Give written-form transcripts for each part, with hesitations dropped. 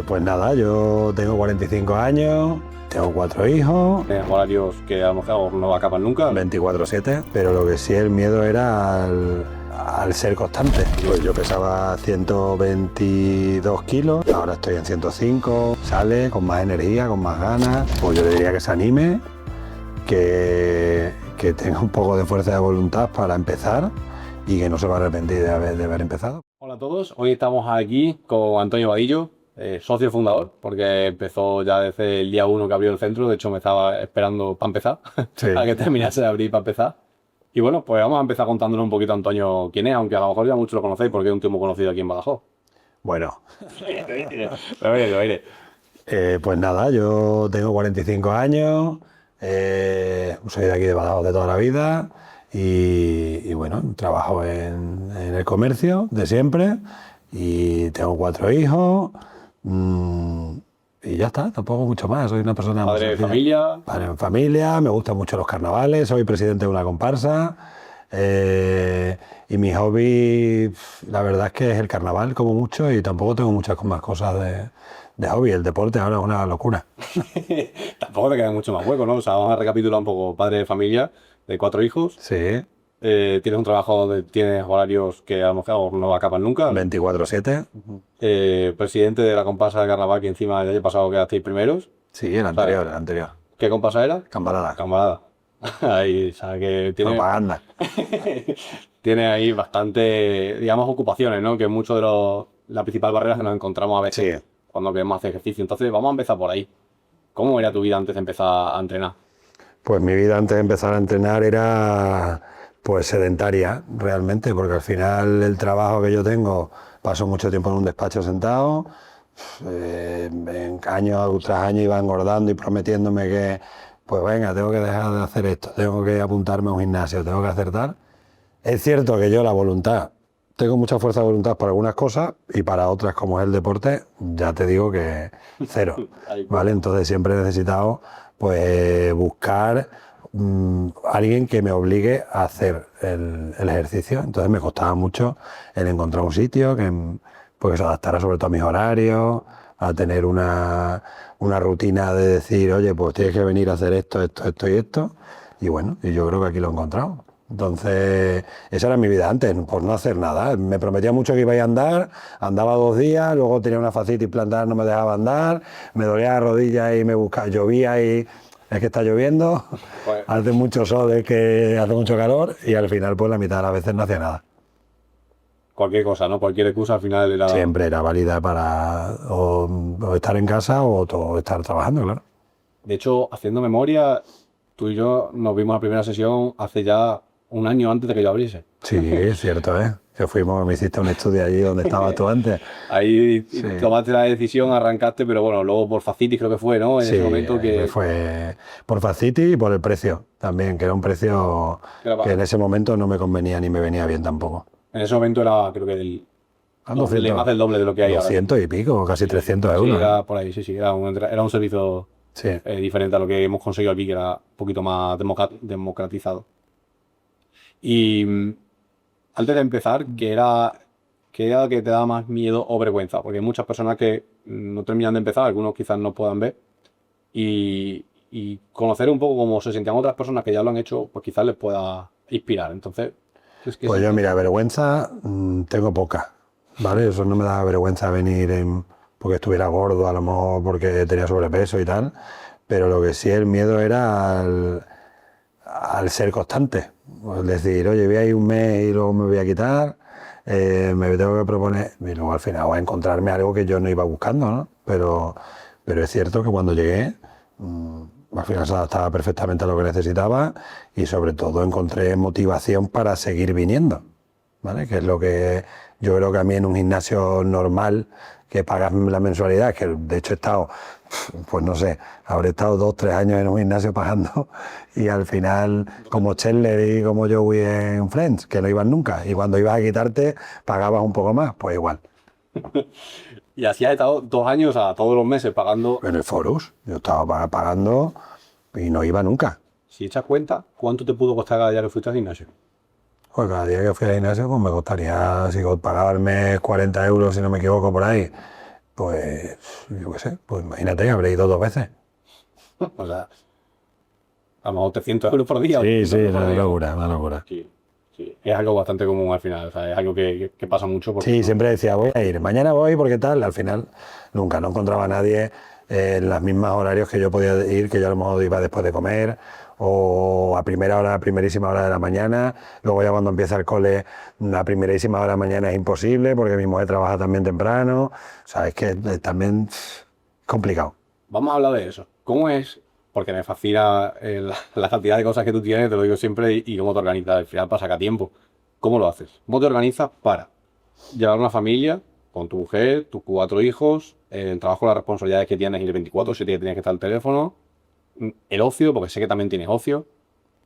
Pues nada, yo tengo 45 años, tengo 4 hijos. Horarios que a lo mejor no acaban nunca. 24/7, pero lo que sí el miedo era al ser constante. Pues yo pesaba 122 kilos, ahora estoy en 105, sale con más energía, con más ganas. Pues yo le diría que se anime, que tenga un poco de fuerza de voluntad para empezar y que no se va a arrepentir de haber empezado. Hola a todos, hoy estamos aquí con Antonio Vadillo, socio fundador, porque empezó ya desde el día 1 que abrió el centro. De hecho me estaba esperando para empezar, Sí. a que terminase de abrir para empezar. Y bueno, pues vamos a empezar contándonos un poquito, Antonio, quién es, aunque a lo mejor ya muchos lo conocéis porque es un tío muy conocido aquí en Badajoz. Bueno, Lo diré. pues nada, yo tengo 45 años, soy de aquí de Badajoz de toda la vida y bueno, trabajo en el comercio de siempre y tengo 4 hijos y ya está, tampoco mucho más, soy una persona muy Padre de sencilla. familia. Padre de familia, me gustan mucho los carnavales, soy presidente de una comparsa y mi hobby, la verdad es que es el carnaval como mucho y tampoco tengo muchas más cosas de hobby. El deporte ahora es una locura. Tampoco te queda mucho más hueco, ¿no? O sea, vamos a recapitular un poco. Padre de familia, de 4 hijos. Sí, Tienes un trabajo donde tienes horarios que a lo mejor no acaban nunca. 24/7. Presidente de la comparsa de carnaval, que encima el año pasado quedasteis primeros. Sí, el anterior. ¿Qué comparsa era? Cambalada. Cambalada. Ahí, o sea, que Propaganda. tiene ahí bastante, digamos, ocupaciones, ¿no? Que es mucho de la principal barrera que nos encontramos a veces Sí. cuando queremos hacer ejercicio. Entonces, vamos a empezar por ahí. ¿Cómo era tu vida antes de empezar a entrenar? Pues mi vida antes de empezar a entrenar era pues sedentaria realmente, porque al final el trabajo que yo tengo, paso mucho tiempo en un despacho sentado, en años tras años iba engordando y prometiéndome que pues venga, tengo que dejar de hacer esto, tengo que apuntarme a un gimnasio, tengo que hacer tal. Es cierto que yo la voluntad, tengo mucha fuerza de voluntad para algunas cosas y para otras, como es el deporte, ya te digo que cero, ¿vale? Entonces siempre he necesitado pues buscar alguien que me obligue a hacer el ejercicio. Entonces me costaba mucho el encontrar un sitio pues, que se adaptara sobre todo a mis horarios, a tener una rutina de decir, oye, pues tienes que venir a hacer esto y esto. Y bueno, y yo creo que aquí lo he encontrado. Entonces, esa era mi vida antes, por no hacer nada. Me prometía mucho que iba a ir a andar, andaba 2 días, luego tenía una fascitis plantar, no me dejaba andar, me dolía la rodilla y me buscaba, llovía y es que está lloviendo, Pues, hace mucho sol, es que hace mucho calor y al final pues la mitad de las veces no hacía nada. cualquier cosa, ¿no? Cualquier excusa al final era... Siempre era válida para o estar en casa o estar trabajando, claro. De hecho, haciendo memoria, tú y yo nos vimos la primera sesión hace ya 1 año antes de que yo abriese. Sí, es cierto, ¿eh? Que fuimos, me hiciste un estudio allí donde estabas tú antes. Ahí Sí. tomaste la decisión, arrancaste, pero bueno, luego por fascitis creo que fue, ¿no? En Sí, ese momento que... fue por Faciti y por el precio también, que era un precio que en ese momento no me convenía ni me venía bien tampoco. En ese momento era, creo que más del doble de lo que hay ahora. 200 y pico, casi 300 Sí, euros. era por ahí, sí, era un servicio Sí. diferente a lo que hemos conseguido aquí, que era un poquito más democratizado. Y antes de empezar, ¿qué era que te da más miedo o vergüenza? Porque hay muchas personas que no terminan de empezar, algunos quizás no puedan ver, y conocer un poco cómo se sentían otras personas que ya lo han hecho, pues quizás les pueda inspirar. Entonces, es que Pues yo, mira, vergüenza tengo poca, ¿vale? Eso no me da vergüenza venir porque estuviera gordo, a lo mejor porque tenía sobrepeso y tal, pero lo que sí el miedo era al ser constante. Es decir, oye, voy a ir un mes y luego me voy a quitar, me tengo que proponer, y luego al final voy a encontrarme algo que yo no iba buscando, ¿no? Pero es cierto que cuando llegué, al final se adaptaba perfectamente a lo que necesitaba y sobre todo encontré motivación para seguir viniendo, ¿vale? Que es lo que yo creo que a mí en un gimnasio normal, que pagas la mensualidad, que de hecho he estado, pues no sé, habré estado 2 o 3 años en un gimnasio pagando y al final, como Chandler y como Joey en Friends, que no iban nunca, y cuando ibas a quitarte pagabas un poco más, pues igual. Y así has estado 2 años a todos los meses pagando. En el Forus, yo estaba pagando y no iba nunca. Si echas cuenta, ¿cuánto te pudo costar cada día que fuiste al gimnasio? Pues cada día que fui al gimnasio pues me costaría, si pagaba al mes 40 euros, si no me equivoco, por ahí, pues, yo qué sé, pues imagínate, habré ido 2 veces. O sea, a lo mejor 300 euros por día. Sí, 800 sí, euros por una día. locura, una locura. Sí, sí. Es algo bastante común al final. O sea, es algo que pasa mucho porque Sí, no. siempre decía, voy a ir, mañana voy porque tal, al final nunca, no encontraba a nadie en las mismas horarios que yo podía ir, que yo a lo mejor iba después de comer, o a primera hora, primerísima hora de la mañana, luego ya cuando empieza el cole, la primerísima hora de la mañana es imposible porque mi mujer trabaja también temprano, o sea, es que también es complicado. Vamos a hablar de eso. ¿Cómo es? Porque me fascina la cantidad de cosas que tú tienes, te lo digo siempre, y cómo te organizas. Al final para sacar tiempo. ¿Cómo lo haces? ¿Cómo te organizas para llevar una familia con tu mujer, tus 4 hijos, el trabajo, las responsabilidades que tienes y el 24/7 que tienes que estar al teléfono, el ocio, porque sé que también tienes ocio?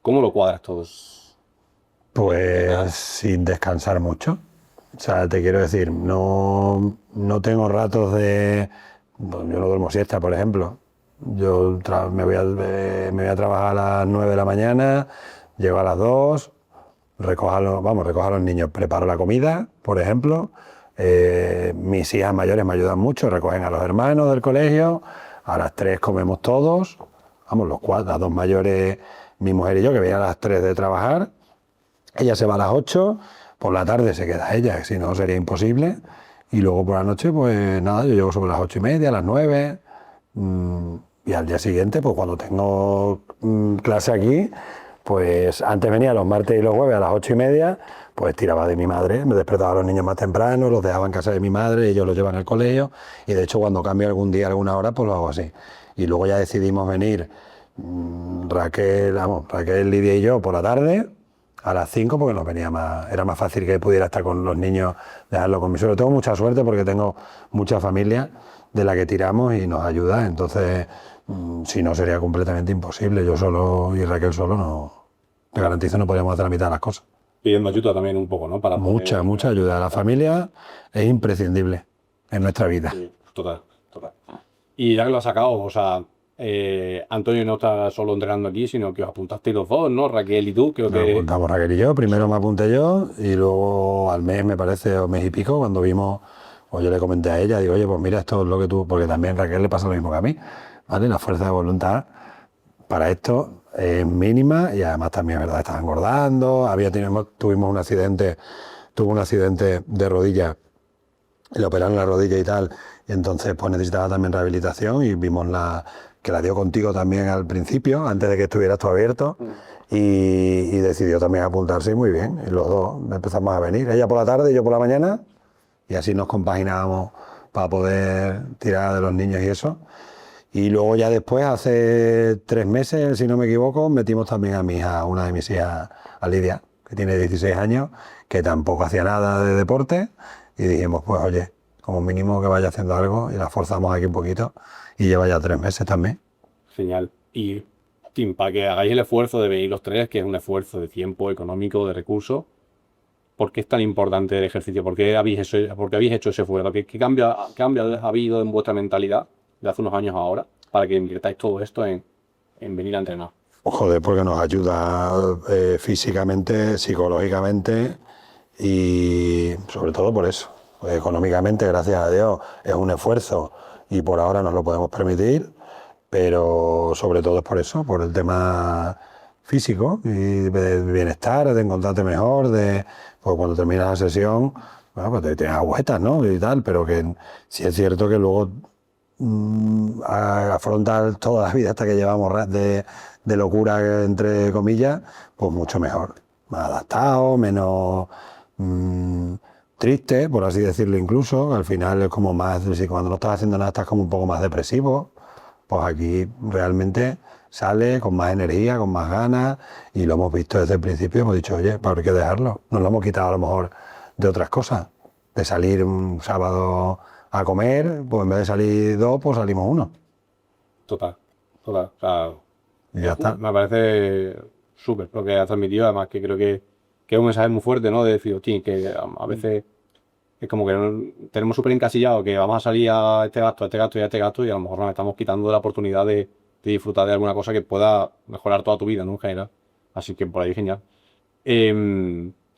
¿Cómo lo cuadras todo? Pues sin descansar mucho. O sea, te quiero decir, no tengo ratos de... Yo no duermo siesta, por ejemplo. Me voy a trabajar a las 9 de la mañana, llego a las 2, recojo a los niños, preparo la comida, por ejemplo. Mis hijas mayores me ayudan mucho, recogen a los hermanos del colegio, a las 3 comemos todos, vamos, los 4, las 2 mayores, mi mujer y yo, que vienen a las 3 de trabajar. Ella se va a las 8, por la tarde se queda ella, si no sería imposible. Y luego por la noche, pues nada, yo llego sobre las 8:30, a las 9. Y al día siguiente, pues cuando tengo clase aquí, pues antes venía los martes y los jueves a las 8:30, pues tiraba de mi madre, me despertaba a los niños más temprano, los dejaba en casa de mi madre, ellos los llevan al colegio. Y de hecho, cuando cambio algún día, alguna hora, pues lo hago así. Y luego ya decidimos venir Raquel, Lidia y yo por la tarde a las 5 porque era más fácil que pudiera estar con los niños, dejarlo con mi suegro. Tengo mucha suerte porque tengo mucha familia de la que tiramos y nos ayuda, entonces si no sería completamente imposible. Yo solo y Raquel solo no, te garantizo, no podríamos hacer la mitad de las cosas. Pidiendo ayuda también un poco, ¿no? Para Mucha, poder... mucha ayuda. La familia es imprescindible en nuestra vida. Sí, total, total. Y ya que lo has sacado, o sea, Antonio no está solo entrenando aquí, sino que os apuntasteis los dos, ¿no? Raquel y tú, creo Nos que... apuntamos Raquel y yo, primero me apunté yo y luego al mes, me parece, o mes y pico, cuando vimos, o yo le comenté a ella, digo, oye, pues mira, esto es lo que tú, porque también a Raquel le pasa lo mismo que a mí, ¿vale? La fuerza de voluntad para esto es mínima y además también, ¿verdad? Estaba engordando, tuvimos un accidente, tuvo un accidente de rodilla, le operaron la rodilla y tal, y entonces pues necesitaba también rehabilitación y vimos que la dio contigo también al principio, antes de que estuvieras tú abierto, y decidió también apuntarse y muy bien, y los dos empezamos a venir, ella por la tarde y yo por la mañana, y así nos compaginábamos para poder tirar de los niños y eso. Y luego ya después, hace 3 meses, si no me equivoco, metimos también a mi hija, una de mis hijas, a Lidia, que tiene 16 años, que tampoco hacía nada de deporte, y dijimos, pues oye, como mínimo que vaya haciendo algo, y la forzamos aquí un poquito, y lleva ya 3 meses también. Genial. Y, Tim, para que hagáis el esfuerzo de venir los tres, que es un esfuerzo de tiempo, económico, de recursos, ¿por qué es tan importante el ejercicio? ¿Por qué habéis hecho ese esfuerzo? ¿Qué cambio ha habido en vuestra mentalidad de hace unos años a ahora para que invirtáis todo esto en venir a entrenar? Joder, porque nos ayuda físicamente, psicológicamente y sobre todo por eso. Pues económicamente, gracias a Dios, es un esfuerzo y por ahora nos lo podemos permitir, pero sobre todo es por eso, por el tema físico y de bienestar, de encontrarte mejor, pues cuando terminas la sesión, bueno, pues te tienes agüetas, ¿no? Y tal, pero que sí es cierto que luego a afrontar toda la vida hasta que llevamos de locura, entre comillas, pues mucho mejor. Más adaptado, menos triste, por así decirlo incluso. Al final es como más, si cuando no estás haciendo nada estás como un poco más depresivo. Pues aquí realmente sale con más energía, con más ganas, y lo hemos visto desde el principio. Hemos dicho, oye, ¿para qué dejarlo? Nos lo hemos quitado a lo mejor de otras cosas. De salir un sábado a comer, pues en vez de salir 2, pues salimos 1. Total, total. O sea, Y ya está. me parece súper lo que has transmitido, además que creo que es un mensaje muy fuerte, ¿no? De decir, hostia, que a veces es como que tenemos súper encasillado que vamos a salir a este gasto, a este gasto y a este gasto, y a lo mejor nos estamos quitando la oportunidad de disfrutar de alguna cosa que pueda mejorar toda tu vida, ¿no? En general. Así que por ahí genial.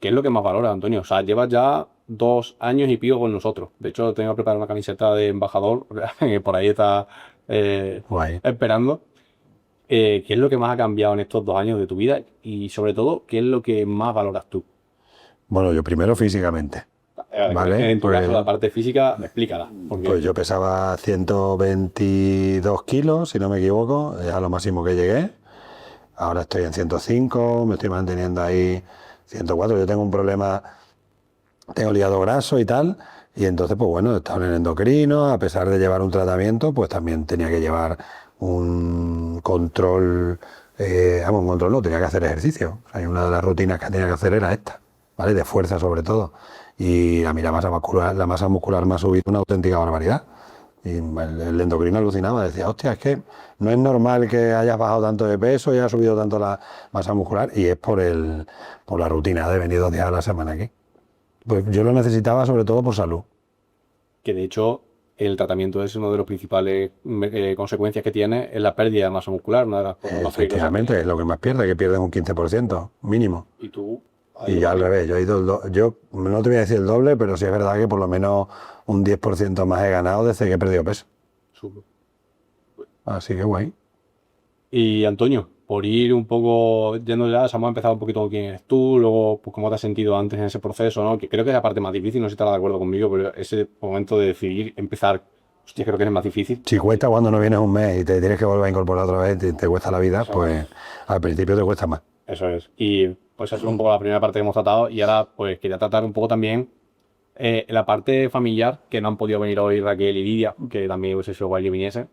¿qué es lo que más valora, Antonio? O sea, llevas ya 2 años y pico con nosotros. De hecho, tengo que preparar una camiseta de embajador, que por ahí está Guay. esperando. ¿Qué es lo que más ha cambiado en estos 2 años de tu vida? Y sobre todo, ¿qué es lo que más valoras tú? Bueno, yo primero físicamente, ¿vale? En tu caso, la parte física, explícala. Porque Pues yo pesaba 122 kilos, si no me equivoco, es a lo máximo que llegué. Ahora estoy en 105, me estoy manteniendo ahí 104. Yo tengo un problema, tengo el hígado graso y tal, y entonces, pues bueno, estaba en el endocrino, a pesar de llevar un tratamiento, pues también tenía que llevar un control, un control no, tenía que hacer ejercicio. O sea, y una de las rutinas que tenía que hacer era esta, ¿vale? De fuerza sobre todo. Y a mí la masa muscular me ha subido una auténtica barbaridad. Y el endocrino alucinaba, decía, hostia, es que no es normal que hayas bajado tanto de peso y hayas subido tanto la masa muscular, y es por la rutina de venir 2 días a la semana aquí. Pues yo lo necesitaba sobre todo por salud. que de hecho, el tratamiento es uno de los principales consecuencias que tiene es la pérdida de masa muscular, una de las cosas más peligrosas. Efectivamente, es lo que más pierde, que pierdes un 15% mínimo. Y tú, Y ya al revés, yo he ido yo no te voy a decir el doble, pero sí es verdad que por lo menos un 10% más he ganado desde que he perdido peso. Súper. Así que guay. Y Antonio, por ir un poco yendo ya, hemos empezado un poquito con quién eres tú, luego pues cómo te has sentido antes en ese proceso, ¿no? Que creo que es la parte más difícil, no sé si estarás de acuerdo conmigo, pero ese momento de decidir empezar, hostia, creo que es más difícil. Si cuesta cuando no vienes un mes y te tienes que volver a incorporar otra vez, te cuesta la vida, pues al principio te cuesta más. Eso es. Y pues eso es un poco la primera parte que hemos tratado y ahora pues quería tratar un poco también la parte familiar, que no han podido venir hoy Raquel y Lidia, que también hubiese sido guay que viniesen.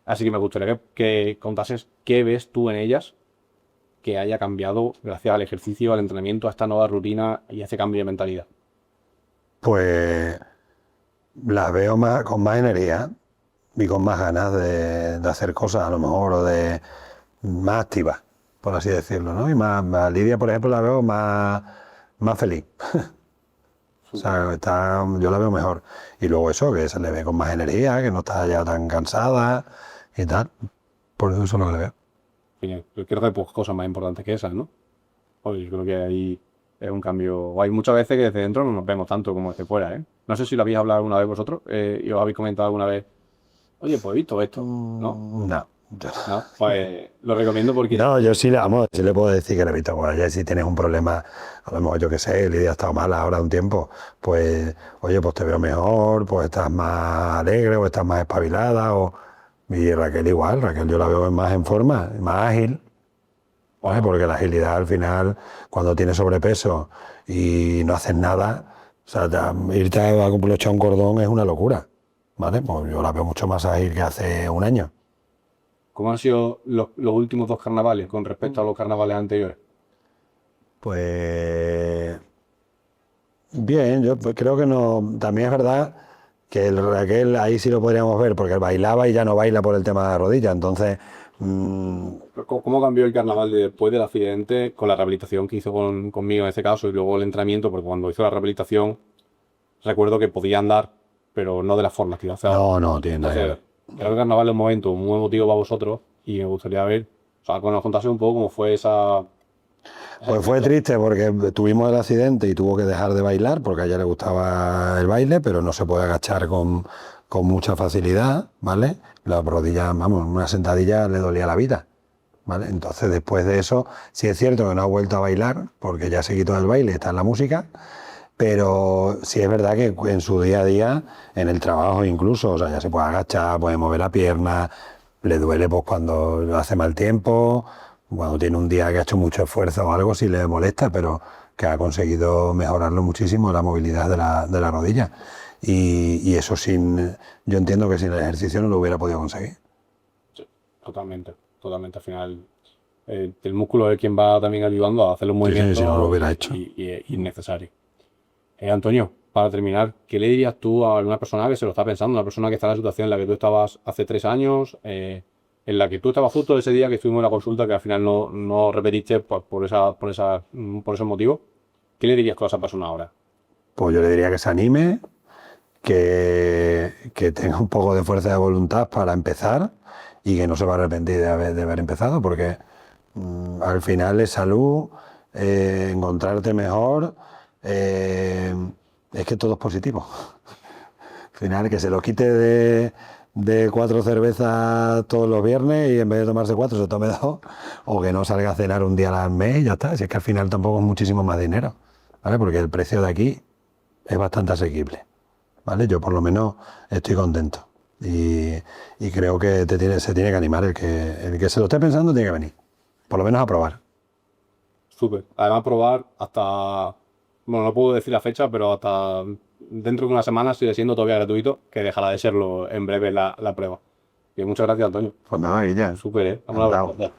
Así que me gustaría que contases qué ves tú en ellas que haya cambiado gracias al ejercicio, al entrenamiento, a esta nueva rutina y a ese cambio de mentalidad. Pues las veo más, con más energía y con más ganas de hacer cosas a lo mejor, o de más activas, por así decirlo, ¿no? Y más Lidia, por ejemplo, la veo más feliz. O sea, yo la veo mejor. Y luego eso, que se le ve con más energía, que no está ya tan cansada y tal. Por eso es lo que le veo. Genial. Yo creo que hay pues, cosas más importantes que esas, ¿no? Oye, yo creo que ahí es un cambio. O hay muchas veces que desde dentro no nos vemos tanto como desde fuera, ¿eh? No sé si lo habéis hablado alguna vez vosotros y os habéis comentado alguna vez, oye, pues he visto esto, ¿no? No. No, pues lo recomiendo porque No, yo sí, sí le puedo decir que le he visto con ella. Si tienes un problema, a lo mejor yo qué sé, Lidia ha estado mala ahora un tiempo, pues, oye, pues te veo mejor, pues estás más alegre o estás más espabilada. Y Raquel igual, Raquel yo la veo más en forma, más ágil, ¿vale? Porque la agilidad al final, cuando tienes sobrepeso y no haces nada, o sea, irte a planchar un cordón es una locura, ¿vale? Pues yo la veo mucho más ágil que hace un año. ¿cómo han sido los últimos 2 carnavales con respecto a los carnavales anteriores? Pues bien, yo creo que no. También es verdad que el Raquel ahí sí lo podríamos ver, porque él bailaba y ya no baila por el tema de la rodilla. Entonces, ¿Cómo cambió el carnaval después del accidente con la rehabilitación que hizo conmigo en ese caso y luego el entrenamiento? Porque cuando hizo la rehabilitación recuerdo que podía andar, pero no de la forma que iba a hacer. no tiene nada que ver. Creo que el carnaval es un momento muy emotivo para vosotros y me gustaría ver, o sea, que nos contase un poco cómo fue esa. Pues fue triste porque tuvimos el accidente y tuvo que dejar de bailar porque a ella le gustaba el baile, pero no se puede agachar con mucha facilidad, ¿vale? Las rodillas, vamos, una sentadilla le dolía la vida, ¿vale? Entonces después de eso, sí es cierto que no ha vuelto a bailar porque ya se quitó del baile, está en la música, pero sí es verdad que en su día a día, en el trabajo incluso, o sea, ya se puede agachar, puede mover la pierna, le duele pues cuando hace mal tiempo, cuando tiene un día que ha hecho mucho esfuerzo o algo, sí le molesta, pero que ha conseguido mejorarlo muchísimo la movilidad de la rodilla. Y eso yo entiendo que sin el ejercicio no lo hubiera podido conseguir. Sí, totalmente. Al final, el músculo es quien va también ayudando a hacer los movimientos si no lo hubiera hecho. y es necesario. Antonio, para terminar, ¿qué le dirías tú a una persona que se lo está pensando, una persona que está en la situación en la que tú estabas hace 3 años, en la que tú estabas justo ese día que estuvimos en la consulta, que al final no repetiste por esos motivos? ¿Qué le dirías tú a esa persona ahora? Pues yo le diría que se anime, que tenga un poco de fuerza de voluntad para empezar y que no se va a arrepentir de haber empezado, porque al final es salud encontrarte mejor, es que todo es positivo. Al final, que se lo quite de 4 cervezas todos los viernes y en vez de tomarse 4 se tome 2, o que no salga a cenar un día al mes y ya está. Si es que al final tampoco es muchísimo más dinero, ¿vale? Porque el precio de aquí es bastante asequible, ¿vale? Yo por lo menos estoy contento y creo que se tiene que animar. El que se lo esté pensando tiene que venir, por lo menos a probar. Súper. Además, probar hasta, bueno, no puedo decir la fecha, pero hasta dentro de una semana sigue siendo todavía gratuito, que dejará de serlo en breve la prueba. Y muchas gracias, Antonio. Pues nada, y ya. Súper, ¿eh? Vamos a Encantado. hablar.